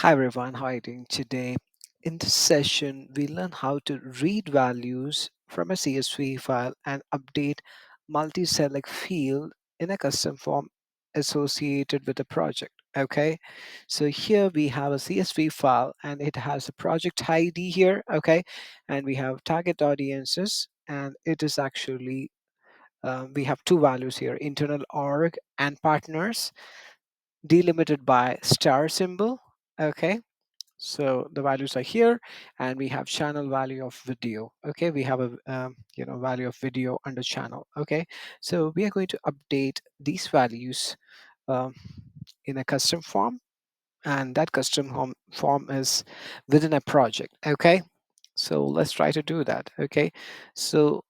Hi everyone, how are you doing today? In this session, we learn how to read values from a CSV file and update multi-select field in a custom form associated with a project. Okay, so here we have a CSV file and it has a project ID here. Okay, and we have target audiences, and it is actually we have two values here: internal org and partners, delimited by star symbol. Okay, so the values are here, and we have channel value of video. Okay, we have a value of video under channel. Okay, so we are going to update these values um, in a custom form, and that custom form is within a project. Okay, so let's try to do that. Okay, so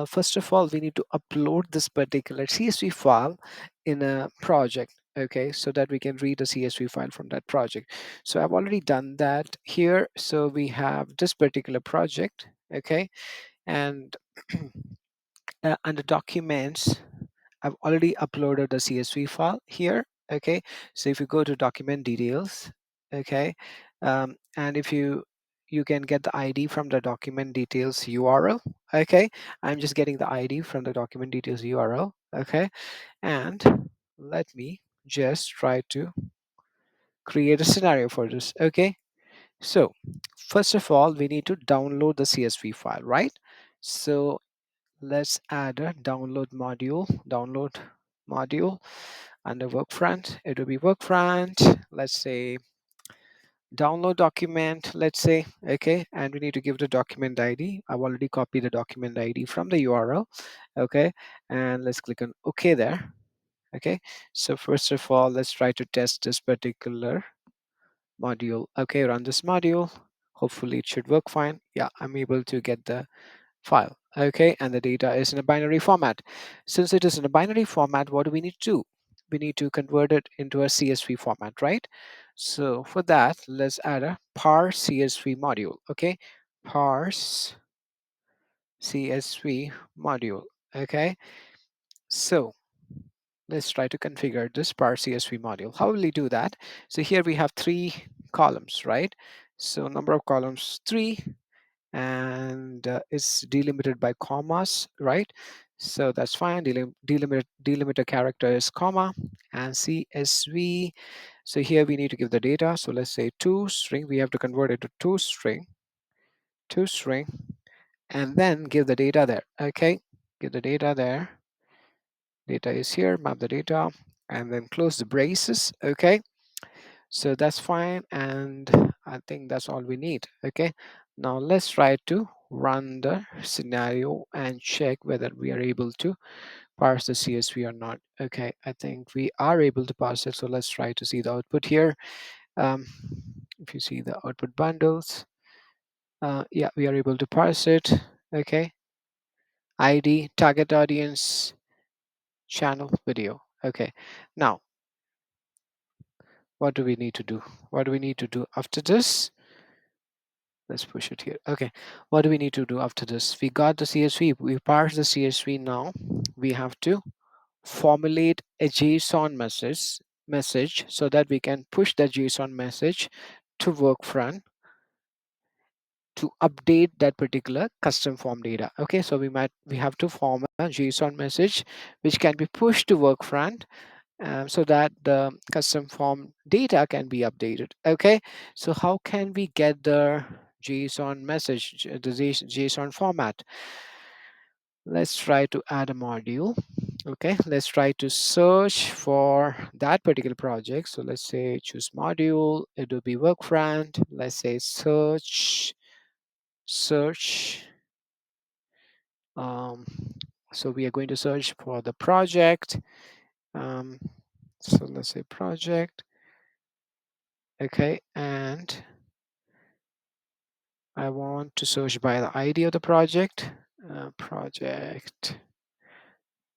first of all, we need to upload this particular CSV file in a project. Okay, so that we can read the CSV file from that project. So I've already done that here. So we have this particular project. Okay, and under documents, I've already uploaded the CSV file here. Okay, so if you go to document details, okay, and if you can get the ID from the document details URL. Okay, I'm just getting the ID from the document details URL. Okay, and let me just try to create a scenario for this. Okay, so first of all, we need to download the CSV file, right? So let's add a download module under Workfront, Adobe Workfront. Let's say download document, let's say. Okay, and we need to give the document ID. I've already copied the document ID from the URL. Okay, and let's click on OK there. Okay, so first of all, let's try to test this particular module. Okay, run this module. Hopefully it should work fine. Yeah, I'm able to get the file. Okay, and the data is in a binary format. Since it is in a binary format, what do we need to do? We need to convert it into a CSV format, right? So for that, let's add a parse CSV module. Okay, parse CSV module. Okay, so let's try to configure this parse CSV module. How will we do that? So here we have three columns, right? So number of columns, three, and it's delimited by commas, right? So that's fine. Delimiter character is comma, and CSV. So here we need to give the data. So let's say to string. We have to convert it to to string, and then give the data there. Okay, give the data there. Data is here. Map the data, and then close the braces. Okay, so that's fine, and I think that's all we need. Okay, now let's try to run the scenario and check whether we are able to parse the CSV or not. Okay, I think we are able to parse it, so let's try to see the output here. um, if you see the output bundles, yeah, we are able to parse it. Okay, ID, target audience, channel, video. Okay, now what do we need to do? What do we need to do after this? Let's push it here. Okay, what do we need to do after this? We got the CSV, we parsed the CSV. Now we have to formulate a JSON message so that we can push that JSON message to Workfront to update that particular custom form data. Okay, so we have to form a JSON message which can be pushed to Workfront, so that the custom form data can be updated. Okay, so how can we get the JSON message, the JSON format? Let's try to add a module. Okay, let's try to search for that particular project. So let's say choose module, Adobe Workfront. Let's say search. Um, so we are going to search for the project. Um, so let's say project. Okay, and I want to search by the ID of the project. Project.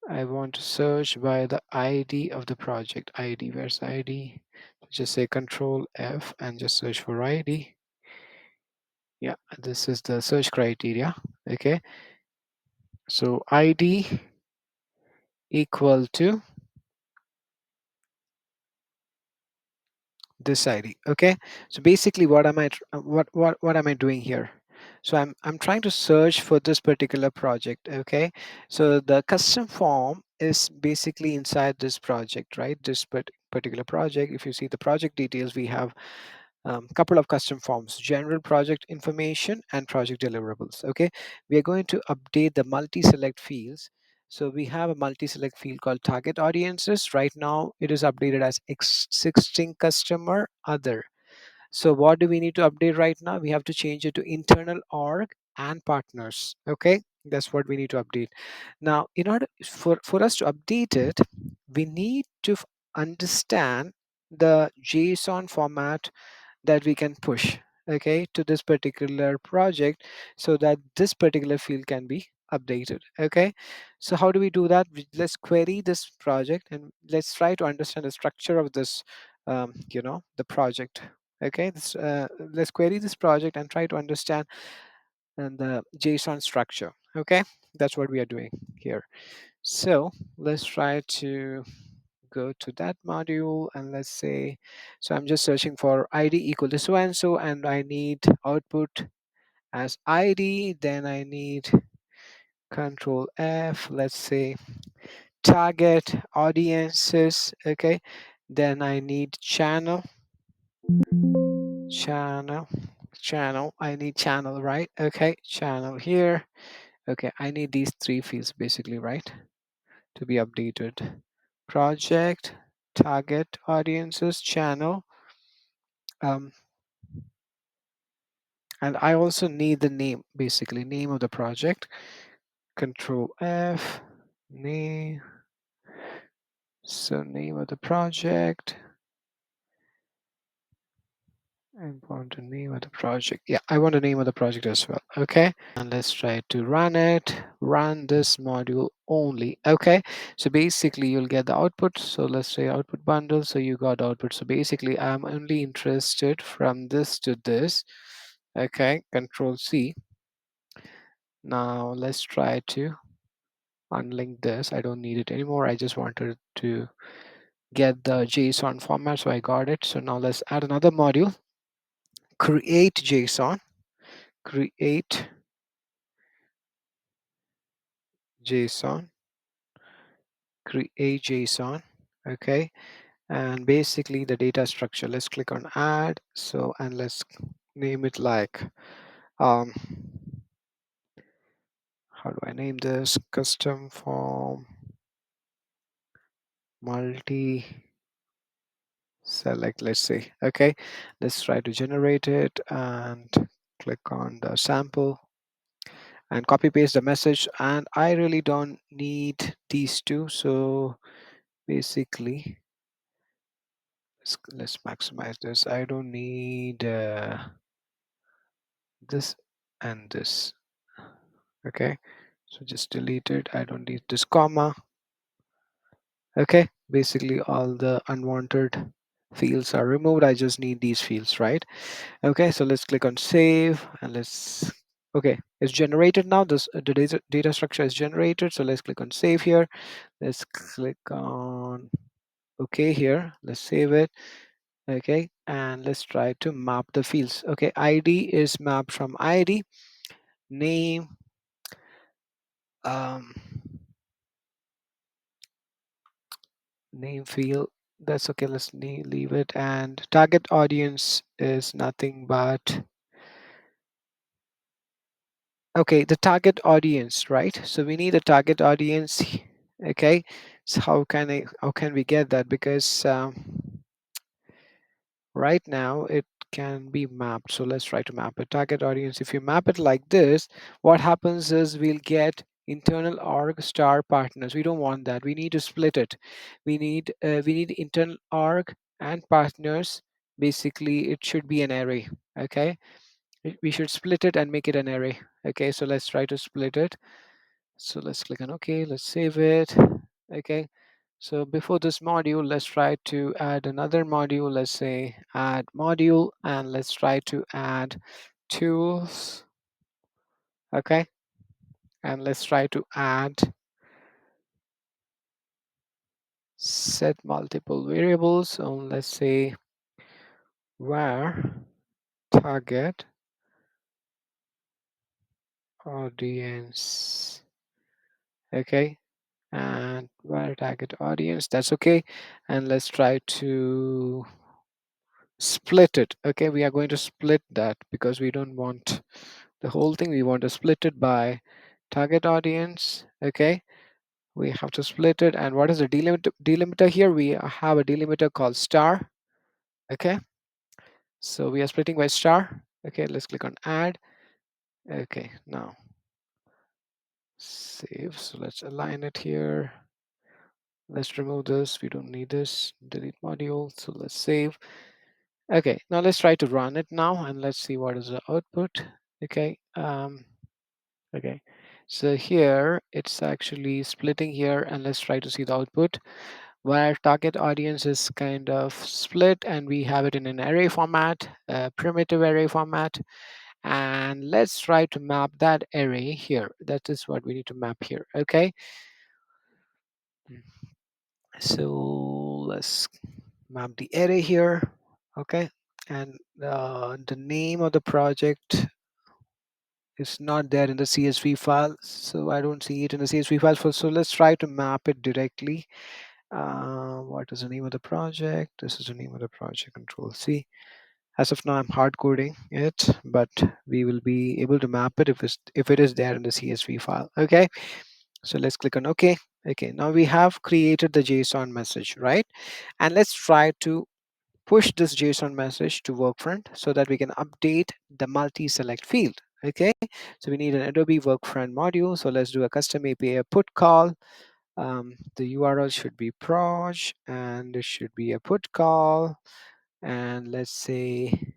I want to search by the ID of the project. ID, where's ID? Just say Control F and just search for ID. Yeah, this is the search criteria. Okay, so ID equal to this ID. Okay, so basically what am I what am I doing here? So I'm trying to search for this particular project. Okay, so the custom form is basically inside this project, right? This particular project, if you see the project details, we have couple of custom forms: general project information and project deliverables. Okay, we are going to update the multi-select fields. So we have a multi-select field called target audiences. Right now it is updated as existing customer other. So what do we need to update right now? We have to change it to internal org and partners. Okay, that's what we need to update. Now in order for us to update it, we need to understand the JSON format that we can push, okay, to this particular project, so that this particular field can be updated. Okay, so how do we do that? Let's query this project and let's try to understand the structure of this, the project. Okay, let's query this project and try to understand and the JSON structure. Okay, that's what we are doing here. So let's try to go to that module, and let's say, so I'm just searching for ID equal to so and so, and I need output as ID. Then I need control F, let's say target audiences. Okay, then I need channel channel, I need channel, right? Okay, channel here. Okay, I need these three fields basically, right, to be updated: project, target audiences, channel. um, and I also need the name, basically name of the project. Control F, name. So name of the project. I want the name of the project. Yeah, I want the name of the project as well. Okay, and let's try to run it. Run this module only. Okay, so basically you'll get the output. So let's say output bundle. So you got output. So basically I'm only interested from this to this. Okay, control C. Now let's try to unlink this. I don't need it anymore. I just wanted to get the JSON format, so I got it. So now let's add another module: create JSON. Create JSON. Create JSON. Okay, and basically the data structure, let's click on add. So, and let's name it like, um how do I name this? Custom form multi select, let's say. Okay, let's try to generate it and click on the sample and copy paste the message. And I really don't need these two, so basically let's maximize this. I don't need this and this. Okay, so just delete it. I don't need this comma. Okay, basically all the unwanted fields are removed. I just need these fields, right? Okay, so let's click on save and let's, okay, it's generated now. This the data structure is generated. So let's click on save here. Let's click on okay here. Let's save it. Okay, and let's try to map the fields. Okay, ID is mapped from ID, name, um, name field, that's okay, let's leave it. And target audience is nothing but, okay, the target audience, right? So we need a target audience. Okay, so how can we get that? Because right now it can be mapped. So let's try to map a target audience. If you map it like this, what happens is we'll get internal org star partners. We don't want that. We need to split it. We need internal org and partners. Basically it should be an array. Okay, we should split it and make it an array. Okay, so let's try to split it. So let's click on okay, let's save it. Okay, so before this module, let's try to add another module. Let's say add module, and let's try to add tools. Okay, and let's try to add set multiple variables. So let's say where target audience, okay, and where target audience, that's okay. And let's try to split it. Okay, we are going to split that because we don't want the whole thing. We want to split it by target audience. Okay, we have to split it. And what is the delimiter here? We have a delimiter called star. Okay, so we are splitting by star. Okay, let's click on add. Okay, now save. So let's align it here. Let's remove this. We don't need this. Delete module. So let's save. Okay, now let's try to run it now and let's see what is the output. Okay, okay. So here it's actually splitting here, and let's try to see the output where target audience is kind of split, and we have it in an array format, a primitive array format. And let's try to map that array here. That is what we need to map here. Okay, so let's map the array here. Okay, and the name of the project is not there in the CSV file, so I don't see it in the CSV file. So let's try to map it directly. What is the name of the project? This is the name of the project. Control C. As of now, I'm hard coding it, but we will be able to map it if it is there in the CSV file. Okay, so let's click on OK. Okay, now we have created the JSON message, right? And let's try to push this JSON message to Workfront so that we can update the multi-select field. Okay, so we need an Adobe Workfront module. So let's do a custom API put call. The URL should be proj, and it should be a put call. And let's say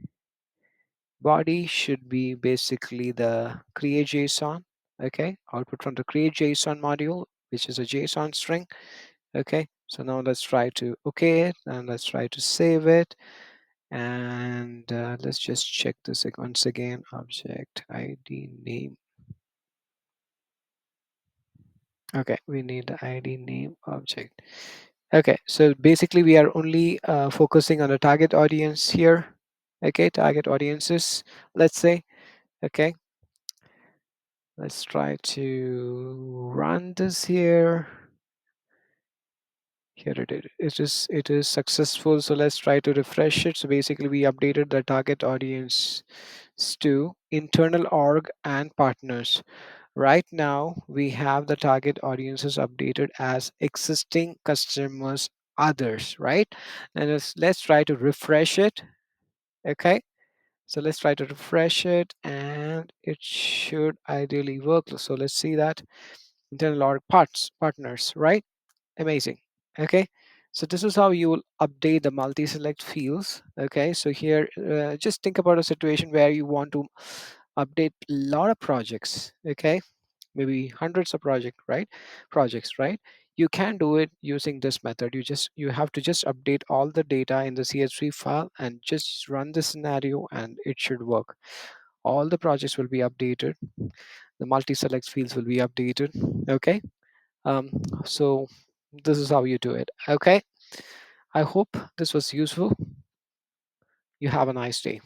body should be basically the create JSON. Okay, output from the create JSON module, which is a JSON string. Okay, so now let's try to OK it, and let's try to save it. And let's just check this once again. Object ID name. Okay, we need the ID name object. Okay, so basically we are only focusing on the target audience here. Okay, target audiences, let's say. Okay, let's try to run this here. Here it is. It is successful. So let's try to refresh it. So basically we updated the target audience to internal org and partners. Right now we have the target audiences updated as existing customers others, right? And let's try to refresh it. Okay, so let's try to refresh it, and it should ideally work. So let's see that internal org partners, right? Amazing. Okay, so this is how you will update the multi-select fields. Okay, so here just think about a situation where you want to update a lot of projects. Okay, maybe hundreds of projects, right? You can do it using this method. You have to just update all the data in the CSV file and just run the scenario, and it should work. All the projects will be updated, the multi-select fields will be updated. Okay, um, so this is how you do it. Okay, I hope this was useful. You have a nice day.